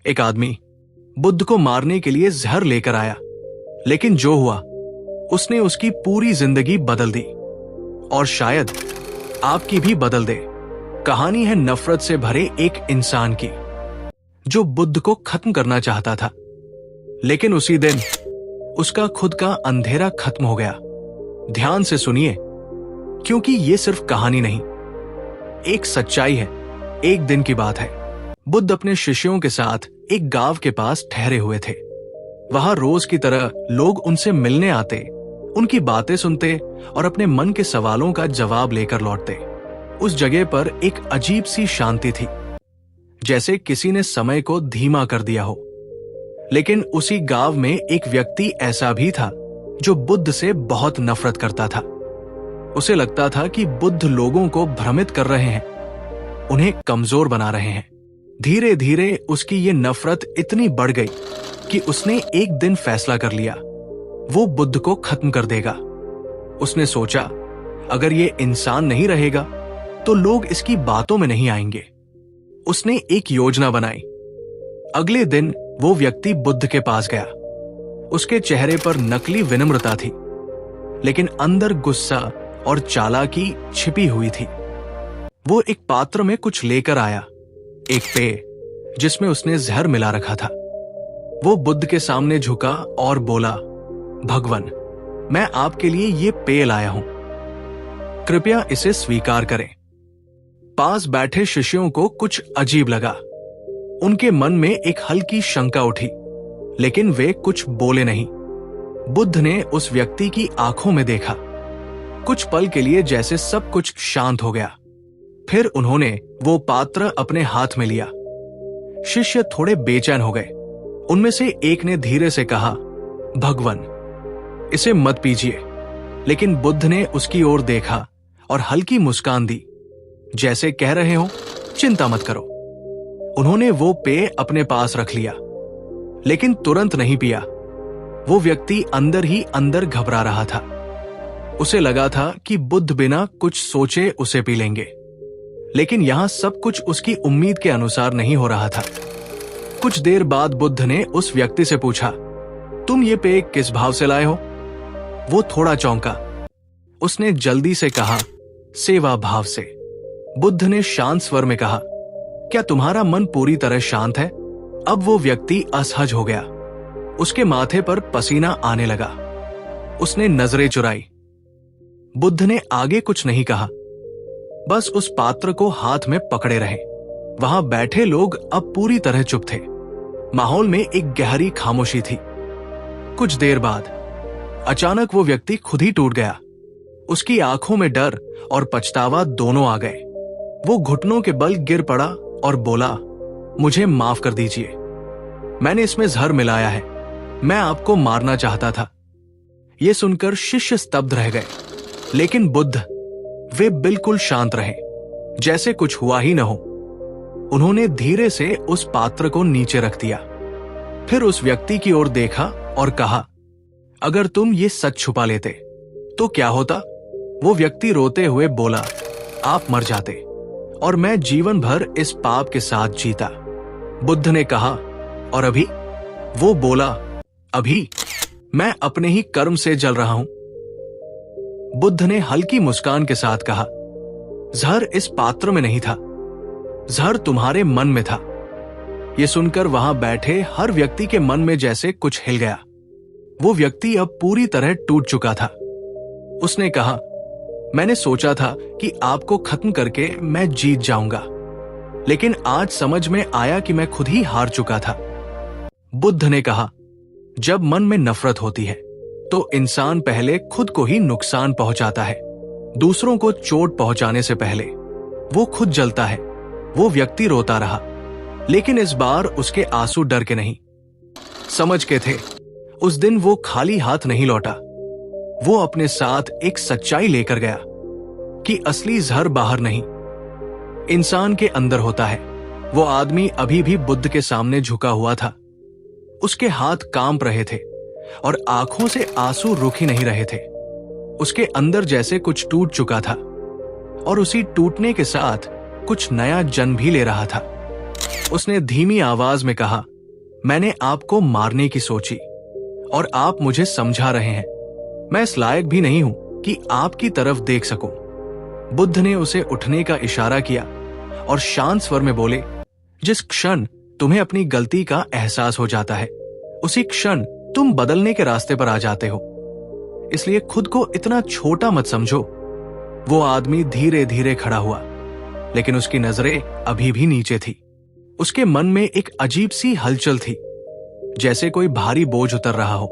एक आदमी बुद्ध को मारने के लिए जहर लेकर आया, लेकिन जो हुआ उसने उसकी पूरी जिंदगी बदल दी और शायद आपकी भी बदल दे। कहानी है नफरत से भरे एक इंसान की जो बुद्ध को खत्म करना चाहता था, लेकिन उसी दिन उसका खुद का अंधेरा खत्म हो गया। ध्यान से सुनिए, क्योंकि ये सिर्फ कहानी नहीं, एक सच्चाई है। एक दिन की बात है। बुद्ध अपने शिष्यों के साथ एक गांव के पास ठहरे हुए थे। वहां रोज की तरह लोग उनसे मिलने आते, उनकी बातें सुनते और अपने मन के सवालों का जवाब लेकर लौटते। उस जगह पर एक अजीब सी शांति थी, जैसे किसी ने समय को धीमा कर दिया हो। लेकिन उसी गांव में एक व्यक्ति ऐसा भी था जो बुद्ध से बहुत नफरत करता था। उसे लगता था कि बुद्ध लोगों को भ्रमित कर रहे हैं, उन्हें कमजोर बना रहे हैं। धीरे धीरे उसकी ये नफरत इतनी बढ़ गई कि उसने एक दिन फैसला कर लिया, वो बुद्ध को खत्म कर देगा। उसने सोचा, अगर ये इंसान नहीं रहेगा तो लोग इसकी बातों में नहीं आएंगे। उसने एक योजना बनाई। अगले दिन वो व्यक्ति बुद्ध के पास गया। उसके चेहरे पर नकली विनम्रता थी, लेकिन अंदर गुस्सा और चालाकी छिपी हुई थी। वो एक पात्र में कुछ लेकर आया, एक पेय जिसमें उसने जहर मिला रखा था। वो बुद्ध के सामने झुका और बोला, भगवान, मैं आपके लिए ये पेय लाया हूं, कृपया इसे स्वीकार करें। पास बैठे शिष्यों को कुछ अजीब लगा। उनके मन में एक हल्की शंका उठी, लेकिन वे कुछ बोले नहीं। बुद्ध ने उस व्यक्ति की आंखों में देखा। कुछ पल के लिए जैसे सब कुछ शांत हो गया। फिर उन्होंने वो पात्र अपने हाथ में लिया। शिष्य थोड़े बेचैन हो गए। उनमें से एक ने धीरे से कहा, भगवान, इसे मत पीजिए। लेकिन बुद्ध ने उसकी ओर देखा और हल्की मुस्कान दी, जैसे कह रहे हो, चिंता मत करो। उन्होंने वो पेय अपने पास रख लिया, लेकिन तुरंत नहीं पिया। वो व्यक्ति अंदर ही अंदर घबरा रहा था। उसे लगा था कि बुद्ध बिना कुछ सोचे उसे पी लेंगे, लेकिन यहां सब कुछ उसकी उम्मीद के अनुसार नहीं हो रहा था। कुछ देर बाद बुद्ध ने उस व्यक्ति से पूछा, तुम ये पेय किस भाव से लाए हो? वो थोड़ा चौंका। उसने जल्दी से कहा, सेवा भाव से। बुद्ध ने शांत स्वर में कहा, क्या तुम्हारा मन पूरी तरह शांत है? अब वो व्यक्ति असहज हो गया। उसके माथे पर पसीना आने लगा। उसने नजरें चुराई। बुद्ध ने आगे कुछ नहीं कहा, बस उस पात्र को हाथ में पकड़े रहे। वहां बैठे लोग अब पूरी तरह चुप थे। माहौल में एक गहरी खामोशी थी। कुछ देर बाद अचानक वो व्यक्ति खुद ही टूट गया। उसकी आंखों में डर और पछतावा दोनों आ गए। वो घुटनों के बल गिर पड़ा और बोला, मुझे माफ कर दीजिए, मैंने इसमें जहर मिलाया है, मैं आपको मारना चाहता था। यह सुनकर शिष्य स्तब्ध रह गए, लेकिन बुद्ध, वे बिल्कुल शांत रहे, जैसे कुछ हुआ ही न हो। उन्होंने धीरे से उस पात्र को नीचे रख दिया। फिर उस व्यक्ति की ओर देखा और कहा, अगर तुम ये सच छुपा लेते तो क्या होता? वो व्यक्ति रोते हुए बोला, आप मर जाते और मैं जीवन भर इस पाप के साथ जीता। बुद्ध ने कहा, और अभी? वो बोला, अभी मैं अपने ही कर्म से जल रहा हूं। बुद्ध ने हल्की मुस्कान के साथ कहा, जहर इस पात्र में नहीं था, जहर तुम्हारे मन में था। यह सुनकर वहां बैठे हर व्यक्ति के मन में जैसे कुछ हिल गया। वो व्यक्ति अब पूरी तरह टूट चुका था। उसने कहा, मैंने सोचा था कि आपको खत्म करके मैं जीत जाऊंगा, लेकिन आज समझ में आया कि मैं खुद ही हार चुका था। बुद्ध ने कहा, जब मन में नफरत होती है तो इंसान पहले खुद को ही नुकसान पहुंचाता है। दूसरों को चोट पहुंचाने से पहले वो खुद जलता है। वो व्यक्ति रोता रहा, लेकिन इस बार उसके आंसू डर के नहीं, समझ के थे। उस दिन वो खाली हाथ नहीं लौटा। वो अपने साथ एक सच्चाई लेकर गया कि असली जहर बाहर नहीं, इंसान के अंदर होता है। वो आदमी अभी भी बुद्ध के सामने झुका हुआ था। उसके हाथ कांप रहे थे और आंखों से आंसू रुक ही नहीं रहे थे। उसके अंदर जैसे कुछ टूट चुका था और उसी टूटने के साथ कुछ नया जन्म भी ले रहा था। उसने धीमी आवाज में कहा, मैंने आपको मारने की सोची और आप मुझे समझा रहे हैं। मैं इस लायक भी नहीं हूं कि आपकी तरफ देख सकूं। बुद्ध ने उसे उठने का इशारा किया और शांत स्वर में बोले, जिस क्षण तुम्हें अपनी गलती का एहसास हो जाता है, उसी क्षण तुम बदलने के रास्ते पर आ जाते हो। इसलिए खुद को इतना छोटा मत समझो। वो आदमी धीरे धीरे खड़ा हुआ, लेकिन उसकी नजरें अभी भी नीचे थी। उसके मन में एक अजीब सी हलचल थी, जैसे कोई भारी बोझ उतर रहा हो,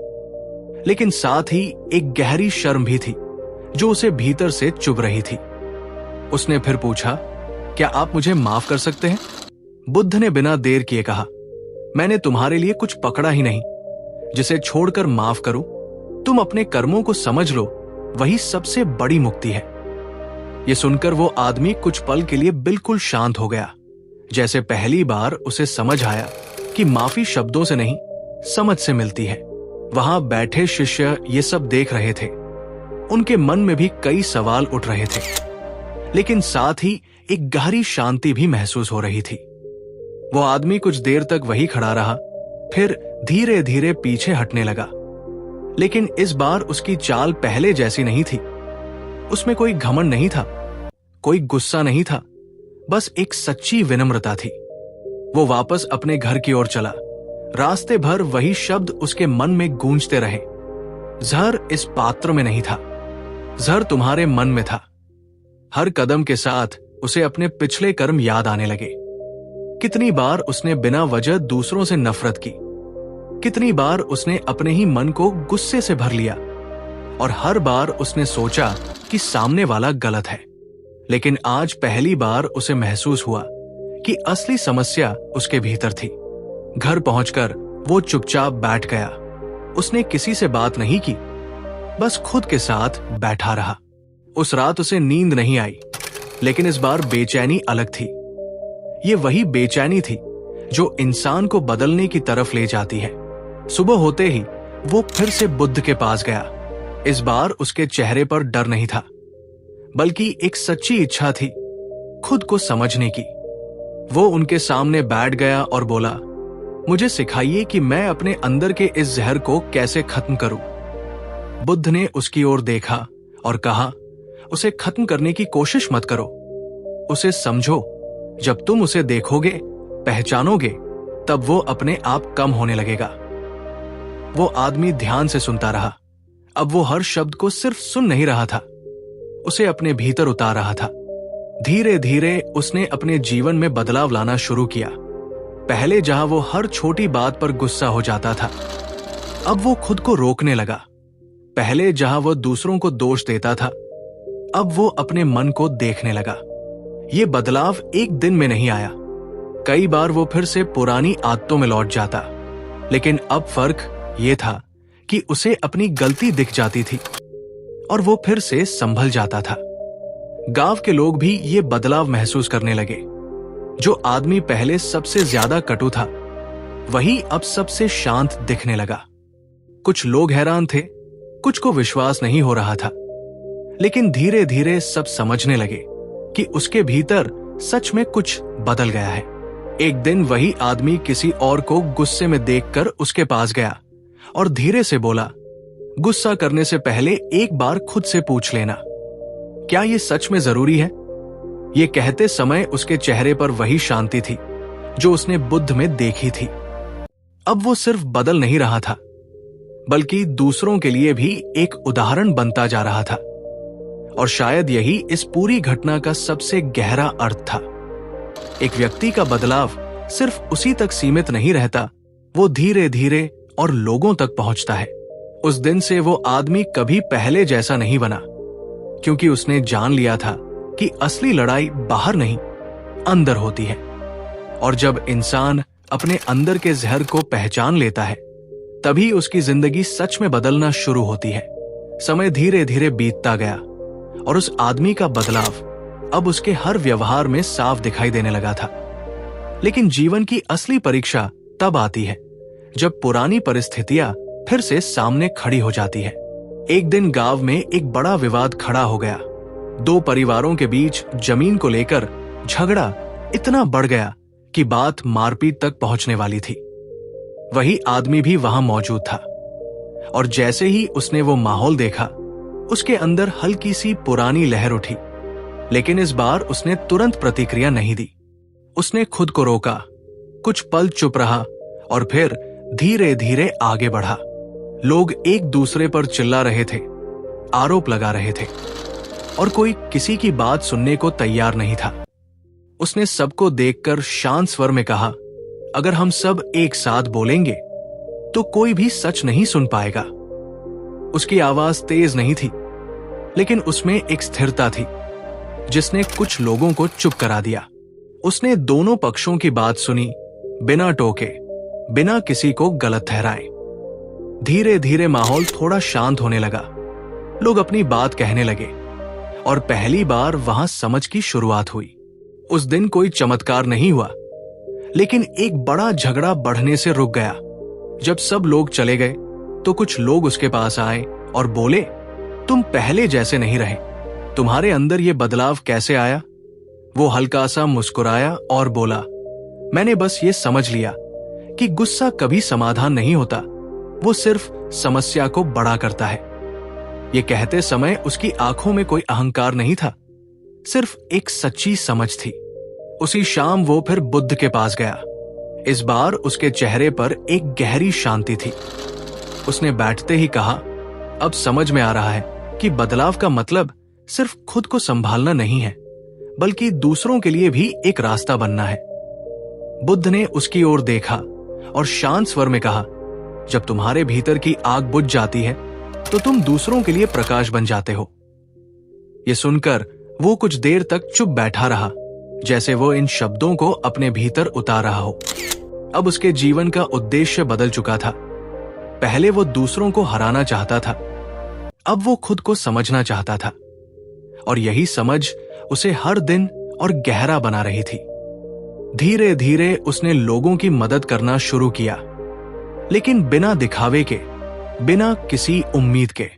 लेकिन साथ ही एक गहरी शर्म भी थी जो उसे भीतर से चुभ रही थी। उसने फिर पूछा, क्या आप मुझे माफ कर सकते हैं? बुद्ध ने बिना देर किए कहा, मैंने तुम्हारे लिए कुछ पकड़ा ही नहीं जिसे छोड़कर माफ करूं। तुम अपने कर्मों को समझ लो, वही सबसे बड़ी मुक्ति है। यह सुनकर वो आदमी कुछ पल के लिए बिल्कुल शांत हो गया, जैसे पहली बार उसे समझ आया कि माफी शब्दों से नहीं, समझ से मिलती है। वहां बैठे शिष्य ये सब देख रहे थे। उनके मन में भी कई सवाल उठ रहे थे, लेकिन साथ ही एक गहरी शांति भी महसूस हो रही थी। वो आदमी कुछ देर तक वही खड़ा रहा, फिर धीरे धीरे पीछे हटने लगा। लेकिन इस बार उसकी चाल पहले जैसी नहीं थी। उसमें कोई घमंड नहीं था, कोई गुस्सा नहीं था, बस एक सच्ची विनम्रता थी। वो वापस अपने घर की ओर चला। रास्ते भर वही शब्द उसके मन में गूंजते रहे, जहर इस पात्र में नहीं था, जहर तुम्हारे मन में था। हर कदम के साथ उसे अपने पिछले कर्म याद आने लगे। कितनी बार उसने बिना वजह दूसरों से नफरत की, कितनी बार उसने अपने ही मन को गुस्से से भर लिया, और हर बार उसने सोचा कि सामने वाला गलत है। लेकिन आज पहली बार उसे महसूस हुआ कि असली समस्या उसके भीतर थी। घर पहुंचकर वो चुपचाप बैठ गया। उसने किसी से बात नहीं की, बस खुद के साथ बैठा रहा। उस रात उसे नींद नहीं आई, लेकिन इस बार बेचैनी अलग थी। ये वही बेचैनी थी जो इंसान को बदलने की तरफ ले जाती है। सुबह होते ही वो फिर से बुद्ध के पास गया। इस बार उसके चेहरे पर डर नहीं था, बल्कि एक सच्ची इच्छा थी खुद को समझने की। वो उनके सामने बैठ गया और बोला, मुझे सिखाइए कि मैं अपने अंदर के इस जहर को कैसे खत्म करूं। बुद्ध ने उसकी ओर देखा और कहा, उसे खत्म करने की कोशिश मत करो, उसे समझो। जब तुम उसे देखोगे, पहचानोगे, तब वो अपने आप कम होने लगेगा। वो आदमी ध्यान से सुनता रहा। अब वो हर शब्द को सिर्फ सुन नहीं रहा था, उसे अपने भीतर उतार रहा था। धीरे धीरे उसने अपने जीवन में बदलाव लाना शुरू किया। पहले जहां वो हर छोटी बात पर गुस्सा हो जाता था, अब वो खुद को रोकने लगा। पहले जहां वो दूसरों को दोष देता था, अब वो अपने मन को देखने लगा। ये बदलाव एक दिन में नहीं आया। कई बार वो फिर से पुरानी आदतों में लौट जाता, लेकिन अब फर्क ये था कि उसे अपनी गलती दिख जाती थी और वो फिर से संभल जाता था। गांव के लोग भी ये बदलाव महसूस करने लगे। जो आदमी पहले सबसे ज्यादा कटु था, वही अब सबसे शांत दिखने लगा। कुछ लोग हैरान थे, कुछ को विश्वास नहीं हो रहा था, लेकिन धीरे धीरे सब समझने लगे कि उसके भीतर सच में कुछ बदल गया है। एक दिन वही आदमी किसी और को गुस्से में देखकर उसके पास गया और धीरे से बोला, गुस्सा करने से पहले एक बार खुद से पूछ लेना, क्या ये सच में जरूरी है? ये कहते समय उसके चेहरे पर वही शांति थी जो उसने बुद्ध में देखी थी। अब वो सिर्फ बदल नहीं रहा था, बल्कि दूसरों के लिए भी एक उदाहरण बनता जा रहा था। और शायद यही इस पूरी घटना का सबसे गहरा अर्थ था। एक व्यक्ति का बदलाव सिर्फ उसी तक सीमित नहीं रहता, वो धीरे धीरे और लोगों तक पहुंचता है। उस दिन से वो आदमी कभी पहले जैसा नहीं बना, क्योंकि उसने जान लिया था कि असली लड़ाई बाहर नहीं, अंदर होती है। और जब इंसान अपने अंदर के जहर को पहचान लेता है, तभी उसकी जिंदगी सच में बदलना शुरू होती है। समय धीरे धीरे बीतता गया और उस आदमी का बदलाव अब उसके हर व्यवहार में साफ दिखाई देने लगा था। लेकिन जीवन की असली परीक्षा तब आती है जब पुरानी परिस्थितियां फिर से सामने खड़ी हो जाती है। एक दिन गांव में एक बड़ा विवाद खड़ा हो गया। दो परिवारों के बीच जमीन को लेकर झगड़ा इतना बढ़ गया कि बात मारपीट तक पहुंचने वाली थी। वही आदमी भी वहां मौजूद था और जैसे ही उसने वो माहौल देखा, उसके अंदर हल्की सी पुरानी लहर उठी। लेकिन इस बार उसने तुरंत प्रतिक्रिया नहीं दी। उसने खुद को रोका, कुछ पल चुप रहा और फिर धीरे धीरे आगे बढ़ा। लोग एक दूसरे पर चिल्ला रहे थे, आरोप लगा रहे थे और कोई किसी की बात सुनने को तैयार नहीं था। उसने सबको देखकर शांत स्वर में कहा, अगर हम सब एक साथ बोलेंगे तो कोई भी सच नहीं सुन पाएगा। उसकी आवाज तेज नहीं थी, लेकिन उसमें एक स्थिरता थी जिसने कुछ लोगों को चुप करा दिया। उसने दोनों पक्षों की बात सुनी, बिना टोके, बिना किसी को गलत ठहराए। धीरे धीरे माहौल थोड़ा शांत होने लगा। लोग अपनी बात कहने लगे और पहली बार वहां समझ की शुरुआत हुई। उस दिन कोई चमत्कार नहीं हुआ, लेकिन एक बड़ा झगड़ा बढ़ने से रुक गया। जब सब लोग चले गए तो कुछ लोग उसके पास आए और बोले, तुम पहले जैसे नहीं रहे, तुम्हारे अंदर ये बदलाव कैसे आया? वो हल्का सा मुस्कुराया और बोला, मैंने बस ये समझ लिया कि गुस्सा कभी समाधान नहीं होता, वो सिर्फ समस्या को बड़ा करता है। ये कहते समय उसकी आंखों में कोई अहंकार नहीं था, सिर्फ एक सच्ची समझ थी। उसी शाम वो फिर बुद्ध के पास गया। इस बार उसके चेहरे पर एक गहरी शांति थी। उसने बैठते ही कहा, अब समझ में आ रहा है कि बदलाव का मतलब सिर्फ खुद को संभालना नहीं है, बल्कि दूसरों के लिए भी एक रास्ता बनना है। बुद्ध ने उसकी ओर देखा और शांत स्वर में कहा, जब तुम्हारे भीतर की आग बुझ जाती है तो तुम दूसरों के लिए प्रकाश बन जाते हो। ये सुनकर वो कुछ देर तक चुप बैठा रहा, जैसे वो इन शब्दों को अपने भीतर उतार रहा हो। अब उसके जीवन का उद्देश्य बदल चुका था। पहले वो दूसरों को हराना चाहता था, अब वो खुद को समझना चाहता था और यही समझ उसे हर दिन और गहरा बना रही थी। धीरे धीरे उसने लोगों की मदद करना शुरू किया, लेकिन बिना दिखावे के, बिना किसी उम्मीद के।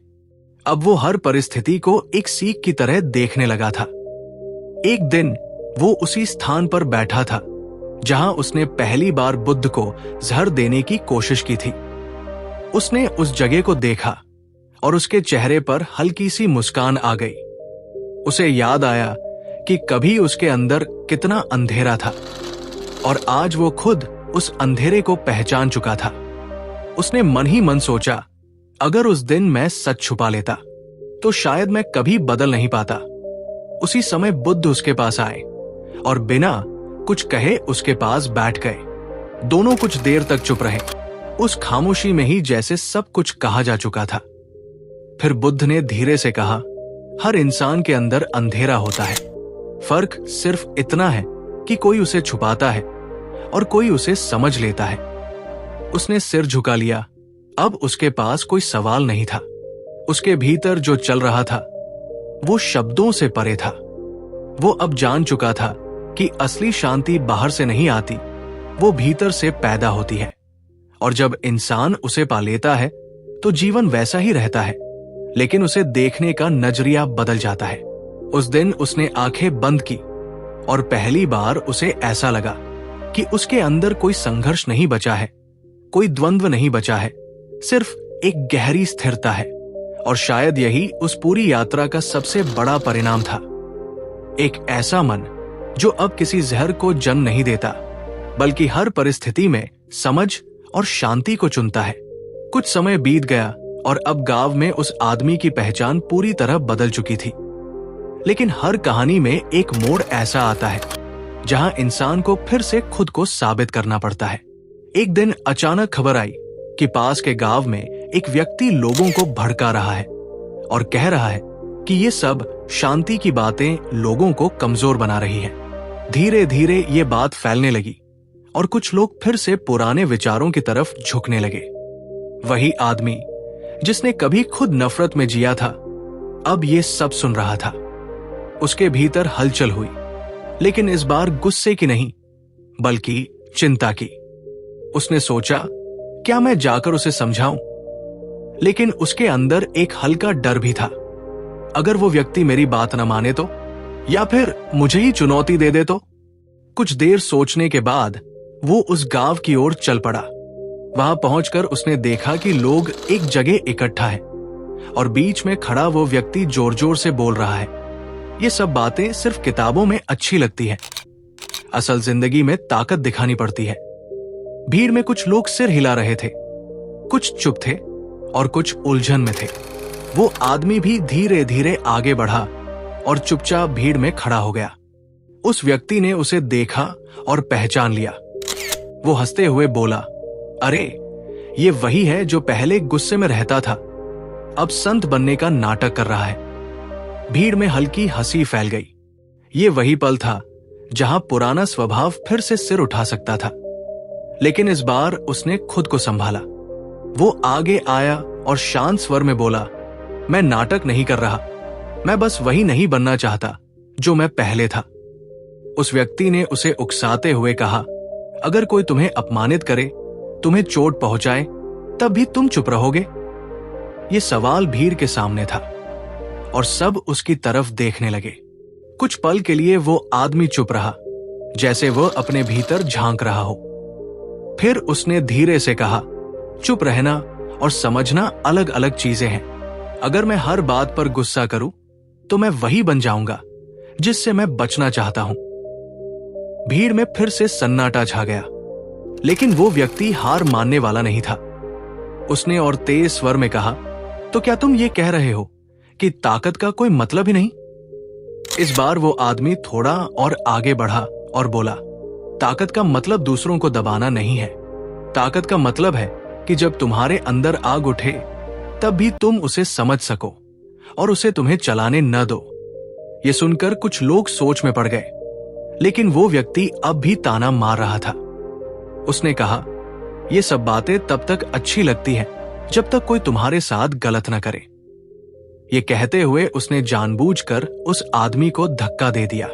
अब वो हर परिस्थिति को एक सीख की तरह देखने लगा था। एक दिन वो उसी स्थान पर बैठा था जहां उसने पहली बार बुद्ध को जहर देने की कोशिश की थी। उसने उस जगह को देखा और उसके चेहरे पर हल्की सी मुस्कान आ गई। उसे याद आया कि कभी उसके अंदर कितना अंधेरा था और आज वो खुद उस अंधेरे को पहचान चुका था। उसने मन ही मन सोचा, अगर उस दिन मैं सच छुपा लेता तो शायद मैं कभी बदल नहीं पाता। उसी समय बुद्ध उसके पास आए और बिना कुछ कहे उसके पास बैठ गए। दोनों कुछ देर तक चुप रहे, उस खामोशी में ही जैसे सब कुछ कहा जा चुका था। फिर बुद्ध ने धीरे से कहा, हर इंसान के अंदर अंधेरा होता है, फर्क सिर्फ इतना है कि कोई उसे छुपाता है और कोई उसे समझ लेता है। उसने सिर झुका लिया। अब उसके पास कोई सवाल नहीं था। उसके भीतर जो चल रहा था वो शब्दों से परे था। वो अब जान चुका था कि असली शांति बाहर से नहीं आती, वो भीतर से पैदा होती है। और जब इंसान उसे पा लेता है तो जीवन वैसा ही रहता है, लेकिन उसे देखने का नजरिया बदल जाता है। उस दिन उसने आंखें बंद की और पहली बार उसे ऐसा लगा कि उसके अंदर कोई संघर्ष नहीं बचा है, कोई द्वंद्व नहीं बचा है, सिर्फ एक गहरी स्थिरता है। और शायद यही उस पूरी यात्रा का सबसे बड़ा परिणाम था। एक ऐसा मन जो अब किसी जहर को जन्म नहीं देता, बल्कि हर परिस्थिति में समझ और शांति को चुनता है। कुछ समय बीत गया और अब गांव में उस आदमी की पहचान पूरी तरह बदल चुकी थी। लेकिन हर कहानी में एक मोड़ ऐसा आता है जहां इंसान को फिर से खुद को साबित करना पड़ता है। एक दिन अचानक खबर आई कि पास के गांव में एक व्यक्ति लोगों को भड़का रहा है और कह रहा है कि ये सब शांति की बातें लोगों को कमजोर बना रही है। धीरे धीरे ये बात फैलने लगी और कुछ लोग फिर से पुराने विचारों की तरफ झुकने लगे। वही आदमी जिसने कभी खुद नफरत में जिया था, अब ये सब सुन रहा था। उसके भीतर हलचल हुई, लेकिन इस बार गुस्से की नहीं, बल्कि चिंता की। उसने सोचा, क्या मैं जाकर उसे समझाऊं? लेकिन उसके अंदर एक हल्का डर भी था। अगर वो व्यक्ति मेरी बात न माने तो, या फिर मुझे ही चुनौती दे दे तो? कुछ देर सोचने के बाद वो उस गांव की ओर चल पड़ा। वहां पहुंचकर उसने देखा कि लोग एक जगह इकट्ठा है और बीच में खड़ा वो व्यक्ति जोर जोर से बोल रहा है। ये सब बातें सिर्फ किताबों में अच्छी लगती है, असल जिंदगी में ताकत दिखानी पड़ती है। भीड़ में कुछ लोग सिर हिला रहे थे, कुछ चुप थे और कुछ उलझन में थे। वो आदमी भी धीरे धीरे आगे बढ़ा और चुपचाप भीड़ में खड़ा हो गया। उस व्यक्ति ने उसे देखा और पहचान लिया। वो हंसते हुए बोला, अरे ये वही है जो पहले गुस्से में रहता था, अब संत बनने का नाटक कर रहा है। भीड़ में हल्की हंसी फैल गई। ये वही पल था जहां पुराना स्वभाव फिर से सिर उठा सकता था, लेकिन इस बार उसने खुद को संभाला। वो आगे आया और शांत स्वर में बोला, मैं नाटक नहीं कर रहा, मैं बस वही नहीं बनना चाहता जो मैं पहले था। उस व्यक्ति ने उसे उकसाते हुए कहा, अगर कोई तुम्हें अपमानित करे, तुम्हें चोट पहुंचाए, तब भी तुम चुप रहोगे? ये सवाल भीड़ के सामने था और सब उसकी तरफ देखने लगे। कुछ पल के लिए वो आदमी चुप रहा, जैसे वो अपने भीतर झांक रहा हो। फिर उसने धीरे से कहा, चुप रहना और समझना अलग अलग चीजें हैं। अगर मैं हर बात पर गुस्सा करूं तो मैं वही बन जाऊंगा जिससे मैं बचना चाहता हूं। भीड़ में फिर से सन्नाटा छा गया, लेकिन वो व्यक्ति हार मानने वाला नहीं था। उसने और तेज स्वर में कहा, तो क्या तुम ये कह रहे हो कि ताकत का कोई मतलब ही नहीं? इस बार वो आदमी थोड़ा और आगे बढ़ा और बोला, ताकत का मतलब दूसरों को दबाना नहीं है। ताकत का मतलब है कि जब तुम्हारे अंदर आग उठे तब भी तुम उसे समझ सको और उसे तुम्हें चलाने न दो। ये सुनकर कुछ लोग सोच में पड़ गए, लेकिन वो व्यक्ति अब भी ताना मार रहा था। उसने कहा, ये सब बातें तब तक अच्छी लगती हैं जब तक कोई तुम्हारे साथ गलत न करे। ये कहते हुए उसने जानबूझकर उस आदमी को धक्का दे दिया।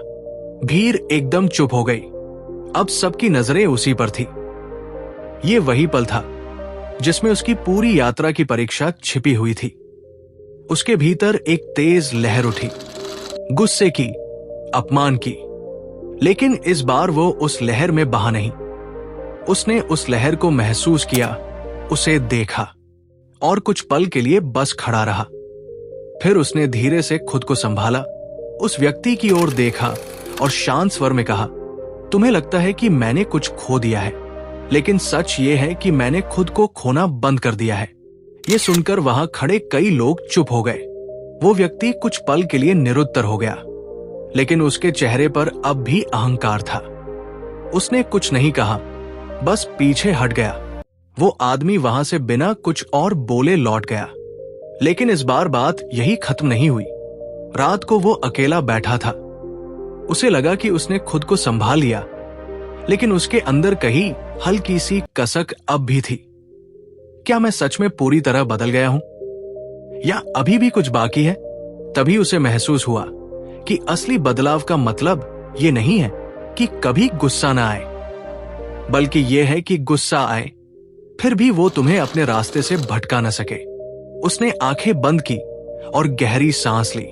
भीड़ एकदम चुप हो गई। अब सबकी नजरें उसी पर थी। ये वही पल था जिसमें उसकी पूरी यात्रा की परीक्षा छिपी हुई थी। उसके भीतर एक तेज लहर उठी, गुस्से की, अपमान की, लेकिन इस बार वो उस लहर में बहा नहीं। उसने उस लहर को महसूस किया, उसे देखा और कुछ पल के लिए बस खड़ा रहा। फिर उसने धीरे से खुद को संभाला, उस व्यक्ति की ओर देखा और शांत स्वर में कहा, तुम्हें लगता है कि मैंने कुछ खो दिया है, लेकिन सच ये है कि मैंने खुद को खोना बंद कर दिया है। ये सुनकर वहां खड़े कई लोग चुप हो गए। वो व्यक्ति कुछ पल के लिए निरुत्तर हो गया, लेकिन उसके चेहरे पर अब भी अहंकार था। उसने कुछ नहीं कहा, बस पीछे हट गया। वो आदमी वहां से बिना कुछ और बोले लौट गया। लेकिन इस बार बात यही खत्म नहीं हुई। रात को वो अकेला बैठा था। उसे लगा कि उसने खुद को संभाल लिया, लेकिन उसके अंदर कहीं हल्की सी कसक अब भी थी। क्या मैं सच में पूरी तरह बदल गया हूं या अभी भी कुछ बाकी है? तभी उसे महसूस हुआ कि असली बदलाव का मतलब ये नहीं है कि कभी गुस्सा ना आए, बल्कि यह है कि गुस्सा आए फिर भी वो तुम्हें अपने रास्ते से भटका न सके। उसने आंखें बंद की और गहरी सांस ली,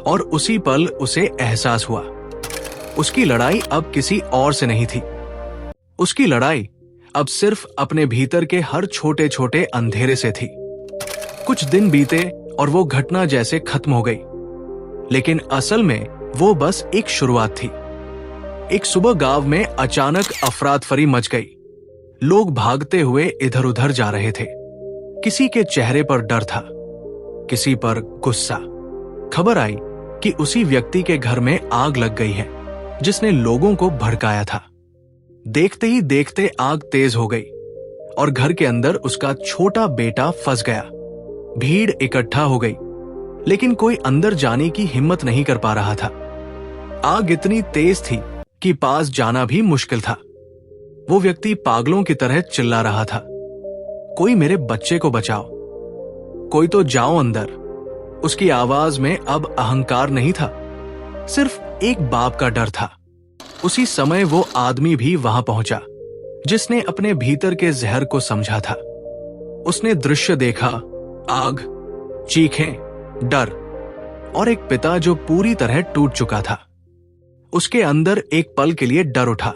और उसी पल उसे एहसास हुआ, उसकी लड़ाई अब किसी और से नहीं थी। उसकी लड़ाई अब सिर्फ अपने भीतर के हर छोटे छोटे अंधेरे से थी। कुछ दिन बीते और वो घटना जैसे खत्म हो गई, लेकिन असल में वो बस एक शुरुआत थी। एक सुबह गांव में अचानक अफरातफरी मच गई। लोग भागते हुए इधर उधर जा रहे थे। किसी के चेहरे पर डर था, किसी पर गुस्सा। खबर आई कि उसी व्यक्ति के घर में आग लग गई है जिसने लोगों को भड़काया था। देखते ही देखते आग तेज हो गई और घर के अंदर उसका छोटा बेटा फंस गया। भीड़ इकट्ठा हो गई, लेकिन कोई अंदर जाने की हिम्मत नहीं कर पा रहा था। आग इतनी तेज थी कि पास जाना भी मुश्किल था। वो व्यक्ति पागलों की तरह चिल्ला रहा था, कोई मेरे बच्चे को बचाओ, कोई तो जाओ अंदर। उसकी आवाज में अब अहंकार नहीं था, सिर्फ एक बाप का डर था। उसी समय वो आदमी भी वहां पहुंचा जिसने अपने भीतर के जहर को समझा था। उसने दृश्य देखा, आग, चीखें, डर और एक पिता जो पूरी तरह टूट चुका था। उसके अंदर एक पल के लिए डर उठा,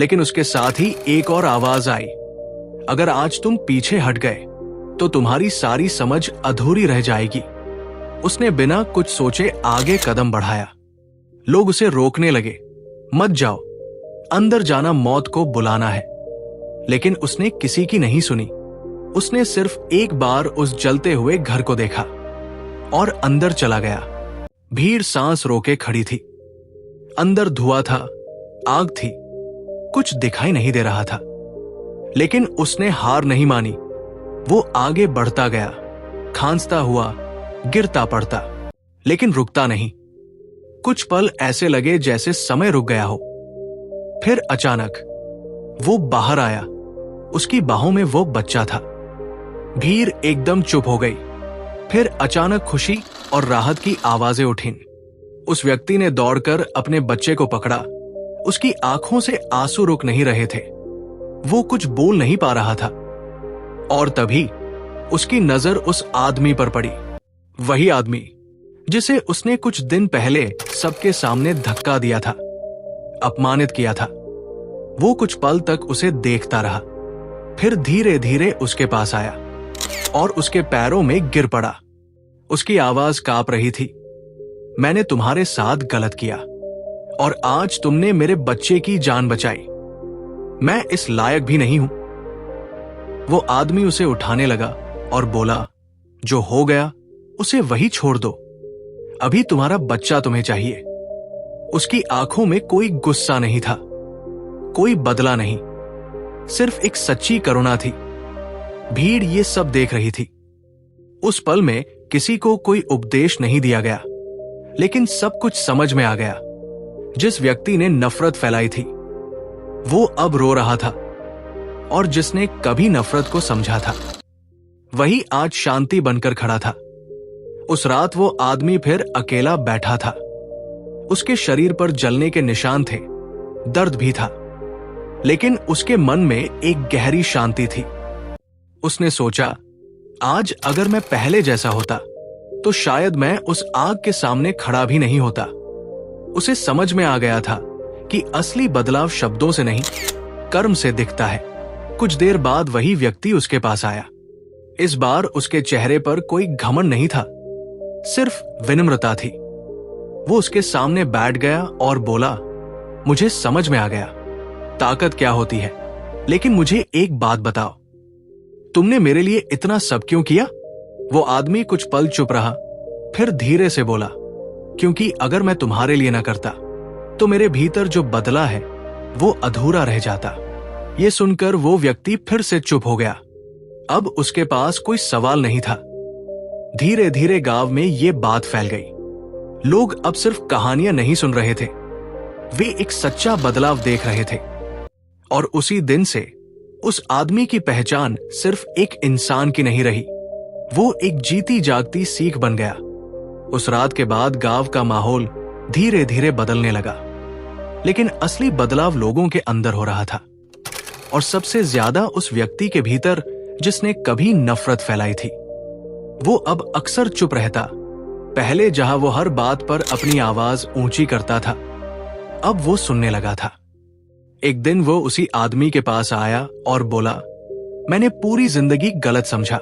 लेकिन उसके साथ ही एक और आवाज आई, अगर आज तुम पीछे हट गए तो तुम्हारी सारी समझ अधूरी रह जाएगी। उसने बिना कुछ सोचे आगे कदम बढ़ाया। लोग उसे रोकने लगे, मत जाओ, अंदर जाना मौत को बुलाना है। लेकिन उसने किसी की नहीं सुनी। उसने सिर्फ एक बार उस जलते हुए घर को देखा और अंदर चला गया। भीड़ सांस रोके खड़ी थी। अंदर धुआं था, आग थी, कुछ दिखाई नहीं दे रहा था। लेकिन उसने हार नहीं मानी। वो आगे बढ़ता गया, खांसता हुआ, गिरता पड़ता, लेकिन रुकता नहीं। कुछ पल ऐसे लगे जैसे समय रुक गया हो। फिर अचानक वो बाहर आया। उसकी बाहों में वो बच्चा था। भीड़ एकदम चुप हो गई। फिर अचानक खुशी और राहत की आवाजें उठीं। उस व्यक्ति ने दौड़कर अपने बच्चे को पकड़ा। उसकी आंखों से आंसू रुक नहीं रहे थे। वो कुछ बोल नहीं पा रहा था। और तभी उसकी नजर उस आदमी पर पड़ी। वही आदमी जिसे उसने कुछ दिन पहले सबके सामने धक्का दिया था, अपमानित किया था। वो कुछ पल तक उसे देखता रहा, फिर धीरे धीरे उसके पास आया और उसके पैरों में गिर पड़ा। उसकी आवाज कांप रही थी। मैंने तुम्हारे साथ गलत किया और आज तुमने मेरे बच्चे की जान बचाई। मैं इस लायक भी नहीं हूं। वो आदमी उसे उठाने लगा और बोला, जो हो गया उसे वही छोड़ दो। अभी तुम्हारा बच्चा तुम्हें चाहिए। उसकी आंखों में कोई गुस्सा नहीं था, कोई बदला नहीं, सिर्फ एक सच्ची करुणा थी। भीड़ ये सब देख रही थी। उस पल में किसी को कोई उपदेश नहीं दिया गया, लेकिन सब कुछ समझ में आ गया। जिस व्यक्ति ने नफरत फैलाई थी वो अब रो रहा था, और जिसने कभी नफरत को समझा था वही आज शांति बनकर खड़ा था। उस रात वो आदमी फिर अकेला बैठा था। उसके शरीर पर जलने के निशान थे, दर्द भी था, लेकिन उसके मन में एक गहरी शांति थी। उसने सोचा, आज अगर मैं पहले जैसा होता तो शायद मैं उस आग के सामने खड़ा भी नहीं होता। उसे समझ में आ गया था कि असली बदलाव शब्दों से नहीं, कर्म से दिखता है। कुछ देर बाद वही व्यक्ति उसके पास आया। इस बार उसके चेहरे पर कोई घमंड नहीं था, सिर्फ विनम्रता थी। वो उसके सामने बैठ गया और बोला, मुझे समझ में आ गया ताकत क्या होती है, लेकिन मुझे एक बात बताओ, तुमने मेरे लिए इतना सब क्यों किया? वो आदमी कुछ पल चुप रहा, फिर धीरे से बोला, क्योंकि अगर मैं तुम्हारे लिए ना करता तो मेरे भीतर जो बदला है वो अधूरा रह जाता। ये सुनकर वो व्यक्ति फिर से चुप हो गया। अब उसके पास कोई सवाल नहीं था। धीरे धीरे गांव में ये बात फैल गई। लोग अब सिर्फ कहानियां नहीं सुन रहे थे, वे एक सच्चा बदलाव देख रहे थे। और उसी दिन से उस आदमी की पहचान सिर्फ एक इंसान की नहीं रही, वो एक जीती जागती सीख बन गया। उस रात के बाद गांव का माहौल धीरे धीरे बदलने लगा, लेकिन असली बदलाव लोगों के अंदर हो रहा था, और सबसे ज्यादा उस व्यक्ति के भीतर जिसने कभी नफरत फैलाई थी। वो अब अक्सर चुप रहता। पहले जहां वो हर बात पर अपनी आवाज ऊंची करता था, अब वो सुनने लगा था। एक दिन वो उसी आदमी के पास आया और बोला, मैंने पूरी जिंदगी गलत समझा।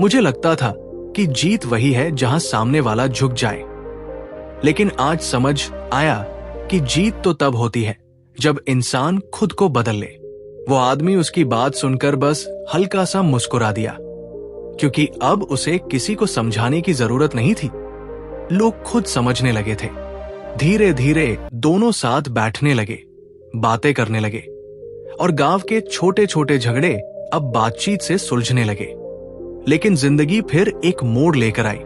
मुझे लगता था कि जीत वही है जहां सामने वाला झुक जाए, लेकिन आज समझ आया कि जीत तो तब होती है जब इंसान खुद को बदल ले। वो आदमी उसकी बात सुनकर बस हल्का सा मुस्कुरा दिया, क्योंकि अब उसे किसी को समझाने की जरूरत नहीं थी। लोग खुद समझने लगे थे। धीरे धीरे दोनों साथ बैठने लगे, बातें करने लगे, और गांव के छोटे छोटे झगड़े अब बातचीत से सुलझने लगे। लेकिन जिंदगी फिर एक मोड़ लेकर आई।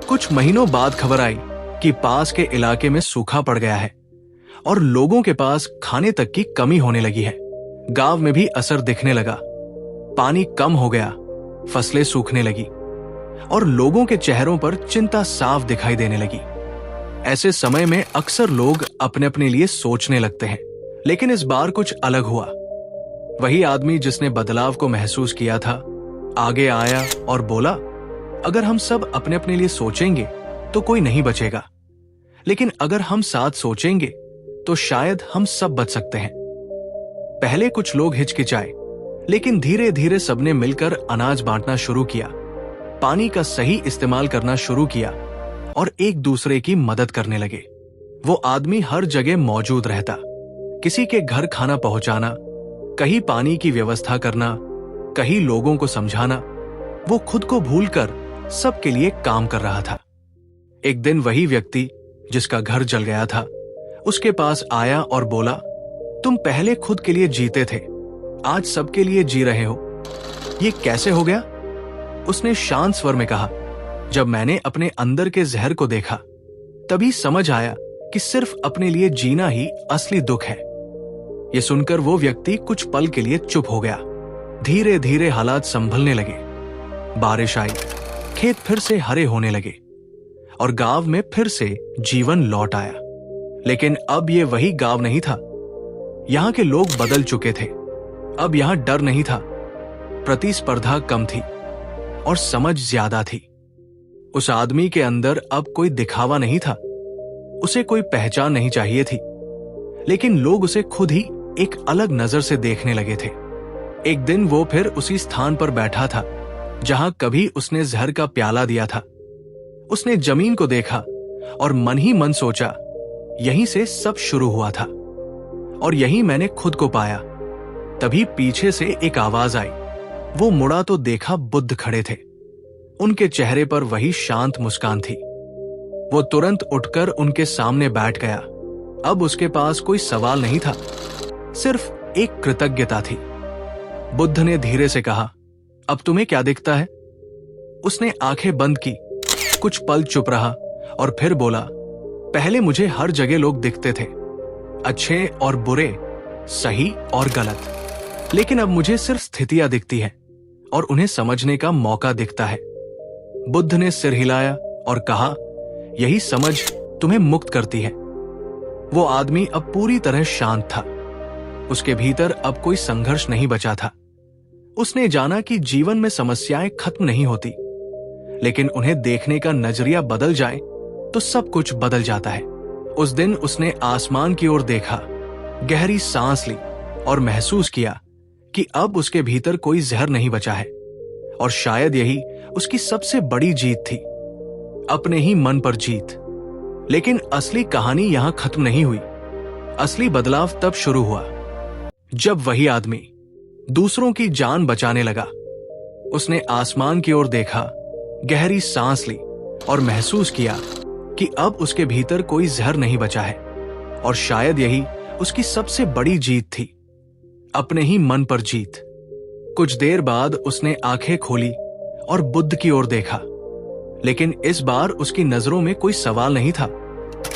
कुछ महीनों बाद खबर आई कि पास के इलाके में सूखा पड़ गया है और लोगों के पास खाने तक की कमी होने लगी है। गांव में भी असर दिखने लगा। पानी कम हो गया, फसलें सूखने लगी, और लोगों के चेहरों पर चिंता साफ दिखाई देने लगी। ऐसे समय में अक्सर लोग अपने अपने लिए सोचने लगते हैं, लेकिन इस बार कुछ अलग हुआ। वही आदमी जिसने बदलाव को महसूस किया था आगे आया और बोला, अगर हम सब अपने अपने लिए सोचेंगे तो कोई नहीं बचेगा, लेकिन अगर हम साथ सोचेंगे तो शायद हम सब बच सकते हैं। पहले कुछ लोग हिचकिचाए, लेकिन धीरे धीरे सबने मिलकर अनाज बांटना शुरू किया, पानी का सही इस्तेमाल करना शुरू किया और एक दूसरे की मदद करने लगे। वो आदमी हर जगह मौजूद रहता, किसी के घर खाना पहुंचाना, कहीं पानी की व्यवस्था करना, कहीं लोगों को समझाना। वो खुद को भूलकर सबके लिए काम कर रहा था। एक दिन वही व्यक्ति जिसका घर जल गया था उसके पास आया और बोला, तुम पहले खुद के लिए जीते थे, आज सबके लिए जी रहे हो, ये कैसे हो गया? उसने शांत स्वर में कहा, जब मैंने अपने अंदर के जहर को देखा तभी समझ आया कि सिर्फ अपने लिए जीना ही असली दुख है। ये सुनकर वो व्यक्ति कुछ पल के लिए चुप हो गया। धीरे धीरे हालात संभलने लगे। बारिश आई, खेत फिर से हरे होने लगे और गांव में फिर से जीवन लौट आया। लेकिन अब ये वही गांव नहीं था। यहां के लोग बदल चुके थे। अब यहां डर नहीं था, प्रतिस्पर्धा कम थी और समझ ज्यादा थी। उस आदमी के अंदर अब कोई दिखावा नहीं था, उसे कोई पहचान नहीं चाहिए थी, लेकिन लोग उसे खुद ही एक अलग नजर से देखने लगे थे। एक दिन वो फिर उसी स्थान पर बैठा था जहां कभी उसने जहर का प्याला दिया था। उसने जमीन को देखा और मन ही मन सोचा, यहीं से सब शुरू हुआ था और यहीं मैंने खुद को पाया। तभी पीछे से एक आवाज आई। वो मुड़ा तो देखा बुद्ध खड़े थे। उनके चेहरे पर वही शांत मुस्कान थी। वो तुरंत उठकर उनके सामने बैठ गया। अब उसके पास कोई सवाल नहीं था, सिर्फ एक कृतज्ञता थी। बुद्ध ने धीरे से कहा, अब तुम्हें क्या दिखता है? उसने आंखें बंद की, कुछ पल चुप रहा और फिर बोला, पहले मुझे हर जगह लोग दिखते थे, अच्छे और बुरे, सही और गलत। लेकिन अब मुझे सिर्फ स्थितियां दिखती हैं और उन्हें समझने का मौका दिखता है। बुद्ध ने सिर हिलाया और कहा, यही समझ तुम्हें मुक्त करती है। वो आदमी अब पूरी तरह शांत था। उसके भीतर अब कोई संघर्ष नहीं बचा था। उसने जाना कि जीवन में समस्याएं खत्म नहीं होती, लेकिन उन्हें देखने का नजरिया बदल जाए तो सब कुछ बदल जाता है। उस दिन उसने आसमान की ओर देखा, गहरी सांस ली और महसूस किया कि अब उसके भीतर कोई जहर नहीं बचा है। और शायद यही उसकी सबसे बड़ी जीत थी, अपने ही मन पर जीत। लेकिन असली कहानी यहां खत्म नहीं हुई। असली बदलाव तब शुरू हुआ जब वही आदमी दूसरों की जान बचाने लगा। उसने आसमान की ओर देखा, गहरी सांस ली और महसूस किया कि अब उसके भीतर कोई जहर नहीं बचा है। और शायद यही उसकी सबसे बड़ी जीत थी, अपने ही मन पर जीत। कुछ देर बाद उसने आंखें खोली और बुद्ध की ओर देखा, लेकिन इस बार उसकी नजरों में कोई सवाल नहीं था,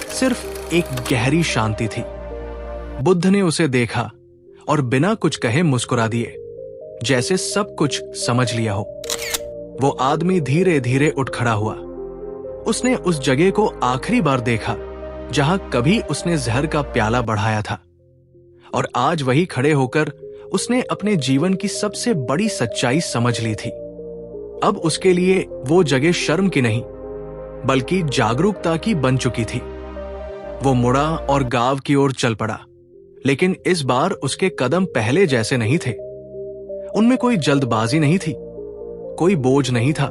सिर्फ एक गहरी शांति थी। बुद्ध ने उसे देखा और बिना कुछ कहे मुस्कुरा दिए, जैसे सब कुछ समझ लिया हो। वो आदमी धीरे धीरे उठ खड़ा हुआ। उसने उस जगह को आखिरी बार देखा जहां कभी उसने जहर का प्याला बढ़ाया था, और आज वही खड़े होकर उसने अपने जीवन की सबसे बड़ी सच्चाई समझ ली थी। अब उसके लिए वो जगह शर्म की नहीं, बल्कि जागरूकता की बन चुकी थी। वो मुड़ा और गांव की ओर चल पड़ा, लेकिन इस बार उसके कदम पहले जैसे नहीं थे। उनमें कोई जल्दबाजी नहीं थी, कोई बोझ नहीं था,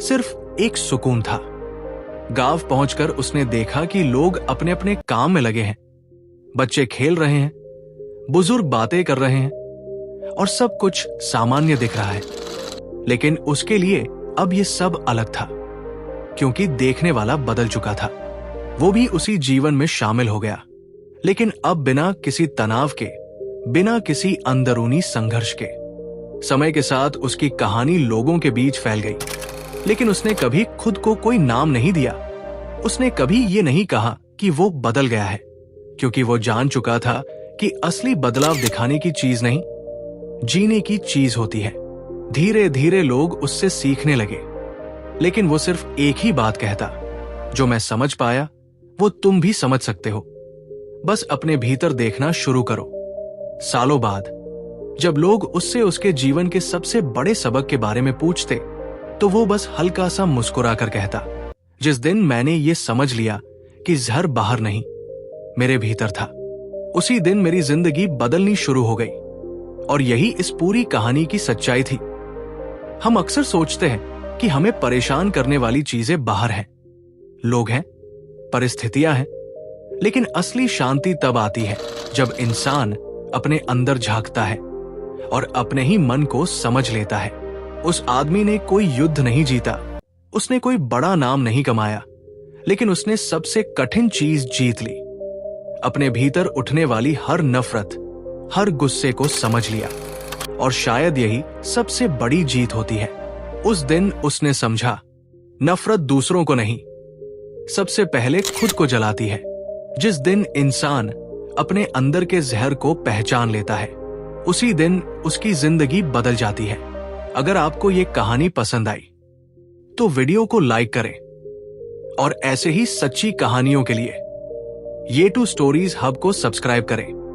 सिर्फ एक सुकून था। गांव पहुंचकर उसने देखा कि लोग अपने अपने काम में लगे हैं। बच्चे खेल रहे हैं, बुजुर्ग बातें कर रहे हैं और सब कुछ सामान्य दिख रहा है। लेकिन उसके लिए अब ये सब अलग था, क्योंकि देखने वाला बदल चुका था। वो भी उसी जीवन में शामिल हो गया, लेकिन अब बिना किसी तनाव के, बिना किसी अंदरूनी संघर्ष के। समय के साथ उसकी कहानी लोगों के बीच फैल गई, लेकिन उसने कभी खुद को कोई नाम नहीं दिया। उसने कभी ये नहीं कहा कि वो बदल गया है, क्योंकि वो जान चुका था कि असली बदलाव दिखाने की चीज नहीं, जीने की चीज होती है। धीरे धीरे लोग उससे सीखने लगे, लेकिन वो सिर्फ एक ही बात कहता, जो मैं समझ पाया वो तुम भी समझ सकते हो, बस अपने भीतर देखना शुरू करो। सालों बाद जब लोग उससे उसके जीवन के सबसे बड़े सबक के बारे में पूछते, तो वो बस हल्का सा मुस्कुरा कर कहता, जिस दिन मैंने ये समझ लिया कि जहर बाहर नहीं, मेरे भीतर था, उसी दिन मेरी जिंदगी बदलनी शुरू हो गई। और यही इस पूरी कहानी की सच्चाई थी। हम अक्सर सोचते हैं कि हमें परेशान करने वाली चीजें बाहर हैं, लोग हैं, परिस्थितियां हैं, लेकिन असली शांति तब आती है जब इंसान अपने अंदर झांकता है और अपने ही मन को समझ लेता है। उस आदमी ने कोई युद्ध नहीं जीता, उसने कोई बड़ा नाम नहीं कमाया, लेकिन उसने सबसे कठिन चीज जीत ली। अपने भीतर उठने वाली हर नफरत, हर गुस्से को समझ लिया। और शायद यही सबसे बड़ी जीत होती है। उस दिन उसने समझा, नफरत दूसरों को नहीं, सबसे पहले खुद को जलाती है। जिस दिन इंसान अपने अंदर के जहर को पहचान लेता है, उसी दिन उसकी जिंदगी बदल जाती है। अगर आपको ये कहानी पसंद आई तो वीडियो को लाइक करें और ऐसे ही सच्ची कहानियों के लिए ये टू स्टोरीज हब को सब्सक्राइब करें।